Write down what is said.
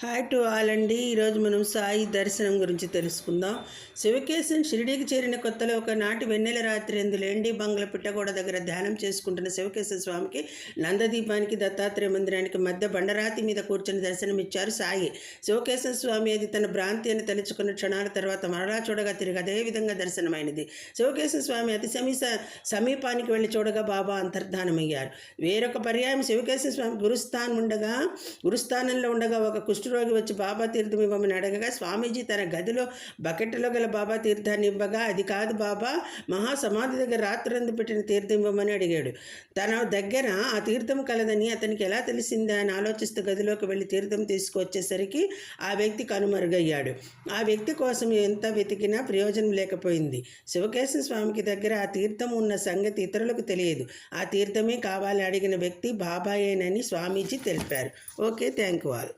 Hi to all అండి. ఈరోజు మనం సాయి దర్శనం గురించి తెలుసుకుందాం. శివకేశన్ షిరిడీకి చేరిన కొత్తలో ఒకనాటి వెన్నెల రాత్రి ఎందు లేండి బంగ్ల పిట్టగోడ దగ్గర ధ్యానం చేసుకుంటున్న శివకేశవ స్వామికి నందదీపానికి దత్తాత్రేయ మందిరానికి మధ్య బండరాతి మీద కూర్చొని దర్శనమిచ్చారు సాయి. శివకేశవ స్వామి అది తన భ్రాంతి అని తెలుసుకున్న క్షణాల తర్వాత మరలా చూడగా తిరిగి అదే విధంగా దర్శనమైనది. శివకేశవ స్వామి అతి సమీపానికి వెళ్ళి చూడగా బాబా అంతర్ధానమయ్యారు. వేరొక పర్యాయం శివకేశవ స్వామి గురుస్థానంలో ఉండగా ఒక కుష్ఠరోగి వచ్చి బాబా తీర్థం ఇవ్వమని అడగగా స్వామీజీ తన గదిలో బకెట్లో గల బాబా తీర్థాన్ని ఇవ్వగా అది కాదు బాబా, మహాసమాధి దగ్గర రాత్రందు పెట్టిన తీర్థం ఇవ్వమని అడిగాడు. తన దగ్గర ఆ తీర్థం కలదని అతనికి ఎలా తెలిసిందా అని ఆలోచిస్తూ గదిలోకి వెళ్ళి తీర్థం తీసుకువచ్చేసరికి ఆ వ్యక్తి కనుమరుగయ్యాడు. ఆ వ్యక్తి కోసం ఎంత వెతికినా ప్రయోజనం లేకపోయింది. శివకేశవ స్వామికి దగ్గర ఆ తీర్థం ఉన్న సంగతి ఇతరులకు తెలియదు. ఆ తీర్థమే కావాలి అడిగిన వ్యక్తి బాబాయేనని స్వామీజీ తెలిపారు. Okay, thank you all.